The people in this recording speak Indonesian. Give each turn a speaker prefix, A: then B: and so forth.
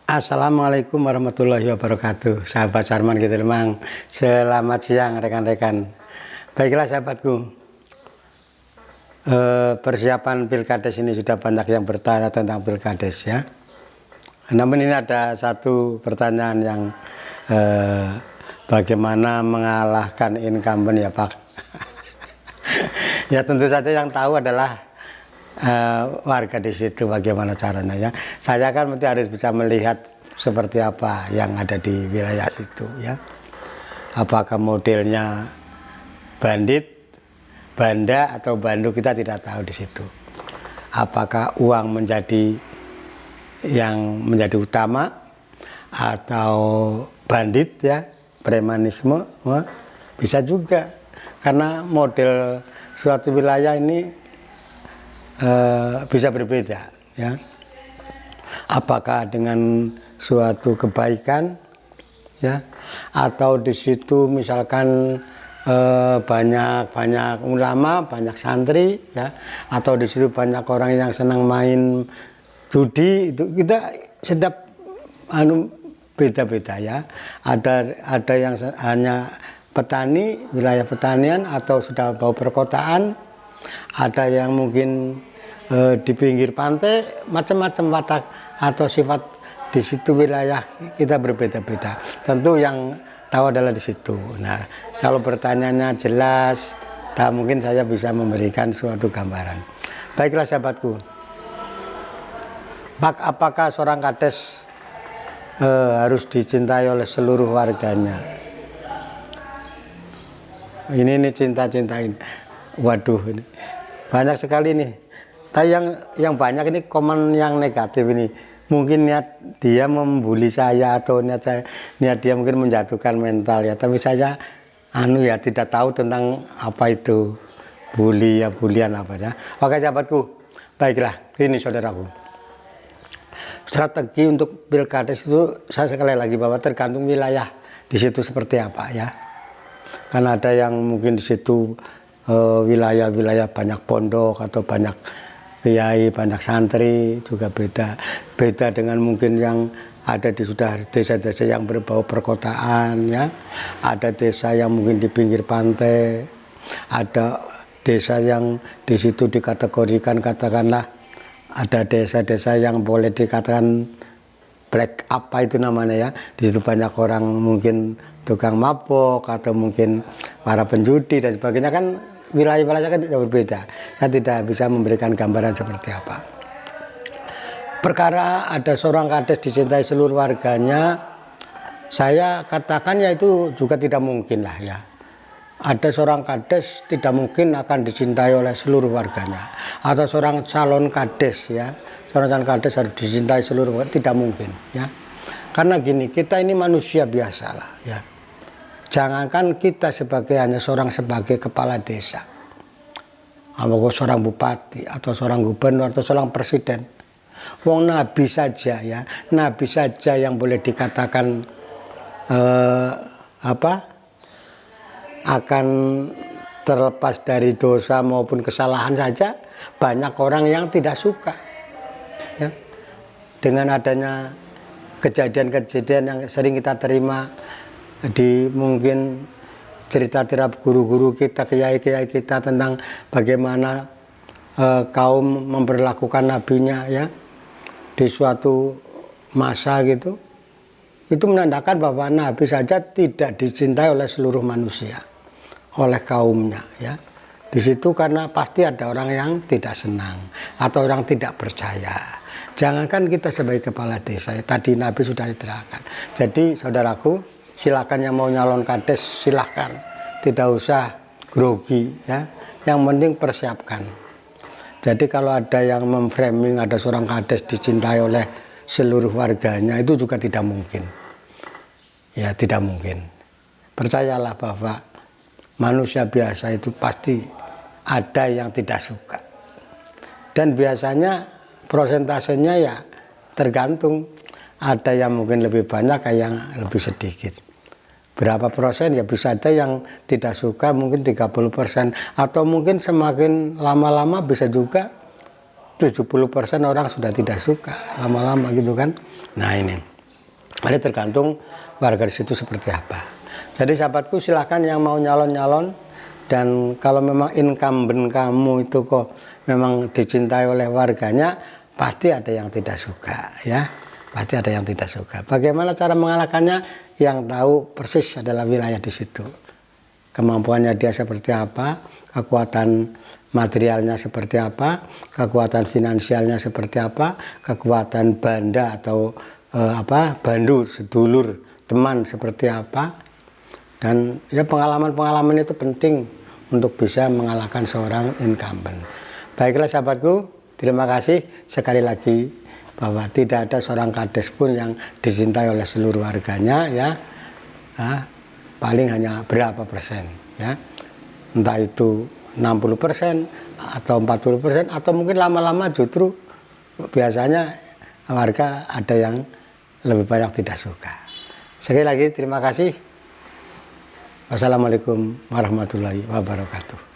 A: Assalamualaikum warahmatullahi wabarakatuh. Sahabat Sarman gitu memang. Selamat siang rekan-rekan. Baiklah sahabatku, persiapan Pilkades ini sudah banyak yang bertanya tentang Pilkades ya. Namun ini ada satu pertanyaan yang bagaimana mengalahkan incumbent ya Pak. Ya tentu saja yang tahu adalah warga di situ bagaimana caranya ya. Saya kan mesti harus bisa melihat seperti apa yang ada di wilayah situ ya. Apakah modelnya bandit, banda atau bandu kita tidak tahu di situ. Apakah uang menjadi yang menjadi utama atau bandit ya, premanisme, bisa juga karena model suatu wilayah ini bisa berbeda ya. Apakah dengan suatu kebaikan ya, atau di situ misalkan banyak ulama, banyak santri ya, atau di situ banyak orang yang senang main judi, itu kita sedap beda-beda ya. Ada yang hanya petani, wilayah pertanian atau sudah bau perkotaan, ada yang mungkin di pinggir pantai, macam-macam watak atau sifat di situ wilayah kita berbeda-beda. Tentu yang tahu adalah di situ. Nah, kalau pertanyaannya jelas, tak mungkin saya bisa memberikan suatu gambaran. Baiklah sahabatku, apakah seorang kades harus dicintai oleh seluruh warganya? Ini cinta-cintain. Waduh, ini banyak sekali nih. Tapi yang banyak ini komen yang negatif ini. Mungkin niat dia membuli saya atau niat dia mungkin menjatuhkan mental ya. Tapi saya tidak tahu tentang apa itu bully ya, bulian apa ya. Oke sahabatku, baiklah ini saudaraku. Strategi untuk Pilkades itu saya sekali lagi bahwa tergantung wilayah di situ seperti apa ya. Karena ada yang mungkin di situ wilayah-wilayah banyak pondok atau banyak kiai, banyak santri, juga beda dengan mungkin yang ada di sudah desa-desa yang berbau perkotaan ya. Ada desa yang mungkin di pinggir pantai, ada desa yang di situ dikategorikan, katakanlah ada desa-desa yang boleh dikatakan black apa itu namanya ya. Di situ banyak orang mungkin tukang mabok atau mungkin para penjudi dan sebagainya, kan wilayah-wilayah kan tidak berbeda. Saya tidak bisa memberikan gambaran seperti apa. Perkara ada seorang kades dicintai seluruh warganya, saya katakan ya itu juga tidak mungkin lah ya. Ada seorang kades tidak mungkin akan dicintai oleh seluruh warganya. Atau seorang calon kades ya, seorang calon kades harus dicintai seluruh warga, tidak mungkin ya. Karena gini, kita ini manusia biasa lah ya. Jangankan kita hanya sebagai kepala desa, atau seorang bupati, atau seorang gubernur, atau seorang presiden. Wong nabi saja ya, nabi saja yang boleh dikatakan akan terlepas dari dosa maupun kesalahan saja, banyak orang yang tidak suka. Ya. Dengan adanya kejadian-kejadian yang sering kita terima di mungkin cerita-cerita guru-guru kita, kiai-kiai kita tentang bagaimana kaum memperlakukan nabinya ya di suatu masa gitu, itu menandakan bahwa nabi saja tidak dicintai oleh seluruh manusia, oleh kaumnya ya. Di situ karena pasti ada orang yang tidak senang atau orang tidak percaya. Jangankan kita sebagai kepala desa, tadi nabi sudah terangkan. Jadi saudaraku, silakan yang mau nyalon kades silahkan, tidak usah grogi ya, yang penting persiapkan. Jadi kalau ada yang memframing ada seorang kades dicintai oleh seluruh warganya, itu juga tidak mungkin ya, tidak mungkin. Percayalah bahwa manusia biasa itu pasti ada yang tidak suka, dan biasanya prosentasenya ya tergantung, ada yang mungkin lebih banyak, ada yang lebih sedikit. Berapa persen ya bisa ada yang tidak suka mungkin 30%, atau mungkin semakin lama-lama bisa juga 70% orang sudah tidak suka lama-lama gitu kan. Nah ini Jadi tergantung warga di situ seperti apa. Jadi sahabatku, silakan yang mau nyalon-nyalon, dan kalau memang incumbent kamu itu kok memang dicintai oleh warganya, pasti ada yang tidak suka ya. Pasti ada yang tidak suka. Bagaimana cara mengalahkannya? Yang tahu persis adalah wilayah di situ. Kemampuannya dia seperti apa, kekuatan materialnya seperti apa, kekuatan finansialnya seperti apa, kekuatan banda atau bandu, sedulur, teman seperti apa. Dan ya pengalaman-pengalaman itu penting untuk bisa mengalahkan seorang incumbent. Baiklah sahabatku, terima kasih sekali lagi bahwa tidak ada seorang kades pun yang dicintai oleh seluruh warganya ya. Paling hanya berapa persen ya. Entah itu 60% atau 40%, atau mungkin lama-lama justru biasanya warga ada yang lebih banyak tidak suka. Sekali lagi terima kasih. Wassalamualaikum warahmatullahi wabarakatuh.